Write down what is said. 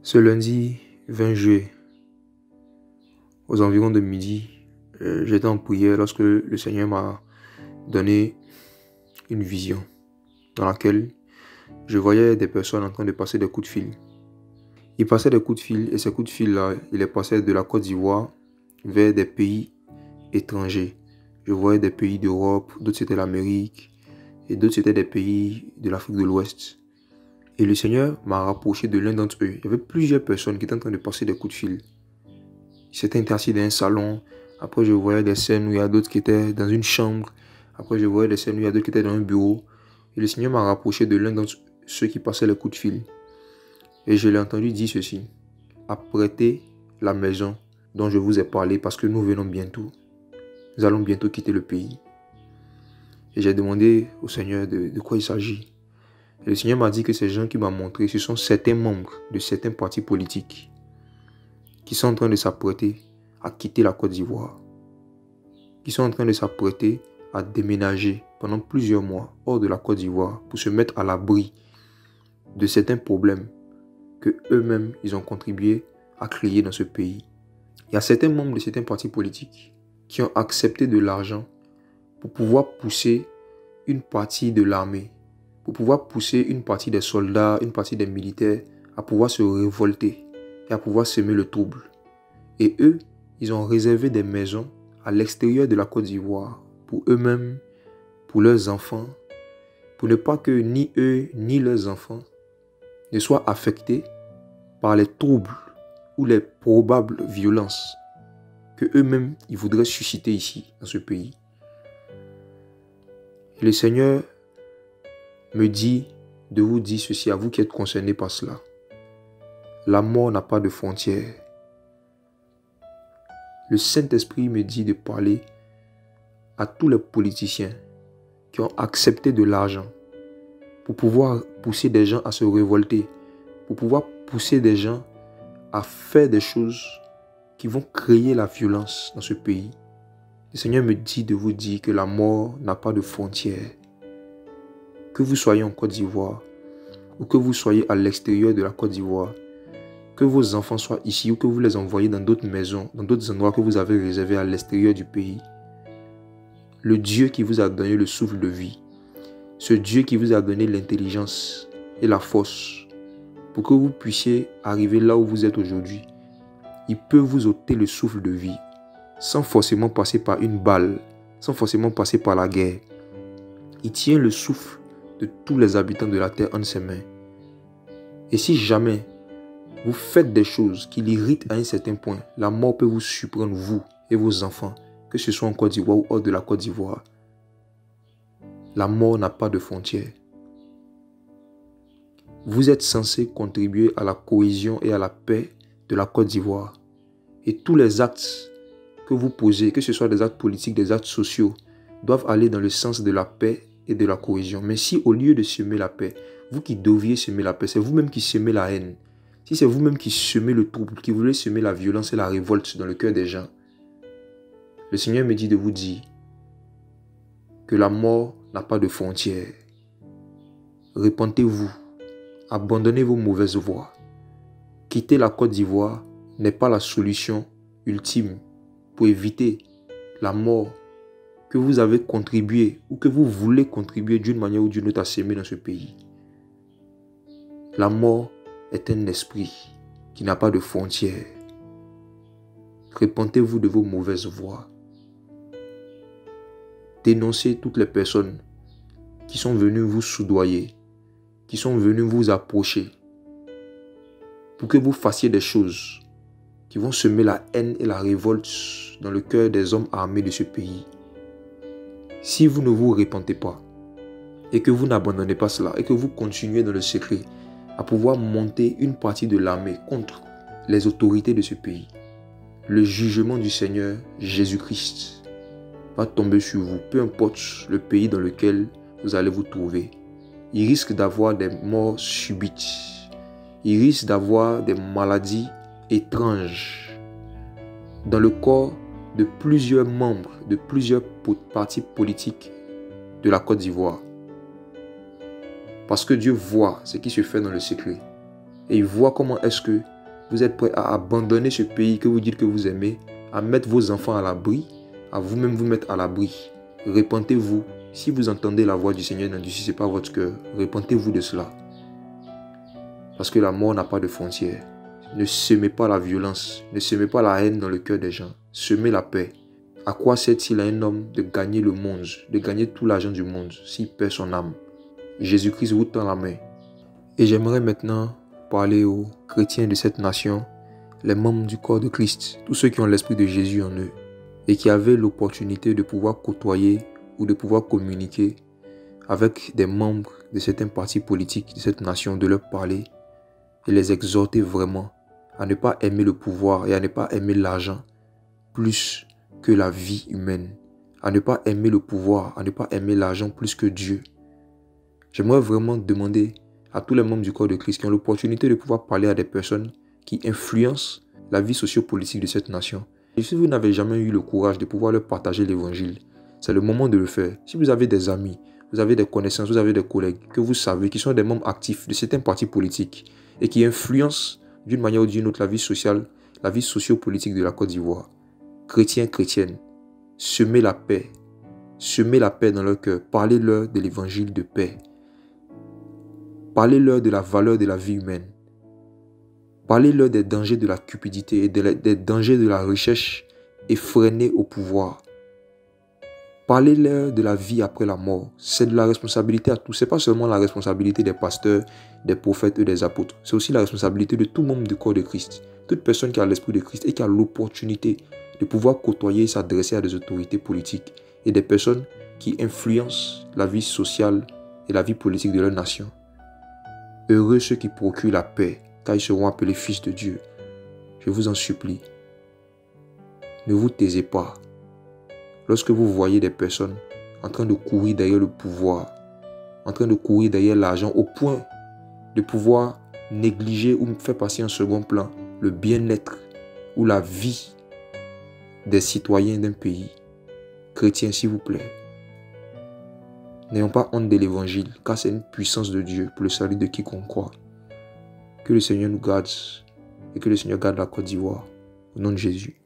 Ce lundi 20 juillet, aux environs de midi, j'étais en prière lorsque le Seigneur m'a donné une vision dans laquelle je voyais des personnes en train de passer des coups de fil. Ils passaient des coups de fil et ces coups de fil-là, ils les passaient de la Côte d'Ivoire vers des pays étrangers. Je voyais des pays d'Europe, d'autres c'était l'Amérique et d'autres c'était des pays de l'Afrique de l'Ouest. Et le Seigneur m'a rapproché de l'un d'entre eux. Il y avait plusieurs personnes qui étaient en train de passer des coups de fil. Ils s'étaient assis dans un salon. Après, je voyais des scènes où il y a d'autres qui étaient dans une chambre. Après, je voyais des scènes où il y a d'autres qui étaient dans un bureau. Et le Seigneur m'a rapproché de l'un d'entre ceux qui passaient les coups de fil. Et je l'ai entendu dire ceci: apprêtez la maison dont je vous ai parlé parce que nous venons bientôt. Nous allons bientôt quitter le pays. Et j'ai demandé au Seigneur de quoi il s'agit. Et le Seigneur m'a dit que ces gens qui m'ont montré, ce sont certains membres de certains partis politiques qui sont en train de s'apprêter à quitter la Côte d'Ivoire, qui sont en train de s'apprêter à déménager pendant plusieurs mois hors de la Côte d'Ivoire pour se mettre à l'abri de certains problèmes que eux-mêmes ils ont contribué à créer dans ce pays. Il y a certains membres de certains partis politiques qui ont accepté de l'argent pour pouvoir pousser une partie de l'armée, pour pouvoir pousser une partie des soldats, une partie des militaires à pouvoir se révolter et à pouvoir semer le trouble. Et eux, ils ont réservé des maisons à l'extérieur de la Côte d'Ivoire pour eux-mêmes, pour leurs enfants, pour ne pas que ni eux ni leurs enfants ne soient affectés par les troubles ou les probables violences que eux-mêmes ils voudraient susciter ici, dans ce pays. Et le Seigneur me dit de vous dire ceci à vous qui êtes concernés par cela. La mort n'a pas de frontières. Le Saint-Esprit me dit de parler à tous les politiciens qui ont accepté de l'argent pour pouvoir pousser des gens à se révolter, pour pouvoir pousser des gens à faire des choses qui vont créer la violence dans ce pays. Le Seigneur me dit de vous dire que la mort n'a pas de frontières. Que vous soyez en Côte d'Ivoire ou que vous soyez à l'extérieur de la Côte d'Ivoire, que vos enfants soient ici ou que vous les envoyez dans d'autres maisons, dans d'autres endroits que vous avez réservés à l'extérieur du pays, le Dieu qui vous a donné le souffle de vie, ce Dieu qui vous a donné l'intelligence et la force pour que vous puissiez arriver là où vous êtes aujourd'hui, il peut vous ôter le souffle de vie sans forcément passer par une balle, sans forcément passer par la guerre. Il tient le souffle de tous les habitants de la terre entre ses mains. Et si jamais vous faites des choses qui l'irritent à un certain point, la mort peut vous surprendre, vous et vos enfants, que ce soit en Côte d'Ivoire ou hors de la Côte d'Ivoire. La mort n'a pas de frontières. Vous êtes censé contribuer à la cohésion et à la paix de la Côte d'Ivoire. Et tous les actes que vous posez, que ce soit des actes politiques, des actes sociaux, doivent aller dans le sens de la paix et de la cohésion. Mais si au lieu de semer la paix, vous qui deviez semer la paix, c'est vous-même qui semez la haine, si c'est vous-même qui semez le trouble, qui voulez semer la violence et la révolte dans le cœur des gens, le Seigneur me dit de vous dire que la mort n'a pas de frontières. Repentez-vous, abandonnez vos mauvaises voies. Quitter la Côte d'Ivoire n'est pas la solution ultime pour éviter la mort que vous avez contribué ou que vous voulez contribuer d'une manière ou d'une autre à semer dans ce pays. La mort est un esprit qui n'a pas de frontières. Repentez-vous de vos mauvaises voies. Dénoncez toutes les personnes qui sont venues vous soudoyer, qui sont venues vous approcher pour que vous fassiez des choses qui vont semer la haine et la révolte dans le cœur des hommes armés de ce pays. Si vous ne vous repentez pas et que vous n'abandonnez pas cela et que vous continuez dans le secret à pouvoir monter une partie de l'armée contre les autorités de ce pays, le jugement du Seigneur Jésus-Christ va tomber sur vous, peu importe le pays dans lequel vous allez vous trouver. Il risque d'avoir des morts subites. Il risque d'avoir des maladies étranges dans le corps de plusieurs membres, de plusieurs partis politiques de la Côte d'Ivoire. Parce que Dieu voit ce qui se fait dans le secret. Et il voit comment est-ce que Vous êtes prêts à abandonner ce pays que vous dites que vous aimez, à mettre vos enfants à l'abri, à vous-même vous mettre à l'abri. Repentez-vous. Si vous entendez la voix du Seigneur, n'endurcissez pas votre cœur. Repentez-vous de cela. Parce que la mort n'a pas de frontières. Ne semez pas la violence, ne semez pas la haine dans le cœur des gens. Semez la paix. À quoi sert-il à un homme de gagner le monde, de gagner tout l'argent du monde, s'il perd son âme? Jésus-Christ vous tend la main. Et j'aimerais maintenant parler aux chrétiens de cette nation, les membres du corps de Christ, tous ceux qui ont l'esprit de Jésus en eux, et qui avaient l'opportunité de pouvoir côtoyer ou de pouvoir communiquer avec des membres de certains partis politiques de cette nation, de leur parler et les exhorter vraiment à ne pas aimer le pouvoir et à ne pas aimer l'argent plus que la vie humaine, à ne pas aimer le pouvoir, à ne pas aimer l'argent plus que Dieu. J'aimerais vraiment demander à tous les membres du corps de Christ qui ont l'opportunité de pouvoir parler à des personnes qui influencent la vie sociopolitique de cette nation. Et si vous n'avez jamais eu le courage de pouvoir leur partager l'évangile, c'est le moment de le faire. Si vous avez des amis, vous avez des connaissances, vous avez des collègues que vous savez qui sont des membres actifs de certains partis politiques et qui influencent d'une manière ou d'une autre la vie sociale, la vie sociopolitique de la Côte d'Ivoire, chrétiens, chrétiennes, semez la paix dans leur cœur, parlez-leur de l'évangile de paix, parlez-leur de la valeur de la vie humaine, parlez-leur des dangers de la cupidité et des dangers de la recherche effrénée au pouvoir. Parlez-leur de la vie après la mort. C'est de la responsabilité à tous. Ce n'est pas seulement la responsabilité des pasteurs, des prophètes et des apôtres. C'est aussi la responsabilité de tout membre du corps de Christ. Toute personne qui a l'esprit de Christ et qui a l'opportunité de pouvoir côtoyer et s'adresser à des autorités politiques et des personnes qui influencent la vie sociale et la vie politique de leur nation. Heureux ceux qui procurent la paix, car ils seront appelés fils de Dieu. Je vous en supplie, ne vous taisez pas. Lorsque vous voyez des personnes en train de courir derrière le pouvoir, en train de courir derrière l'argent au point de pouvoir négliger ou faire passer en second plan le bien-être ou la vie des citoyens d'un pays, chrétiens s'il vous plaît, n'ayons pas honte de l'évangile, car c'est une puissance de Dieu pour le salut de quiconque croit. Que le Seigneur nous garde et que le Seigneur garde la Côte d'Ivoire. Au nom de Jésus.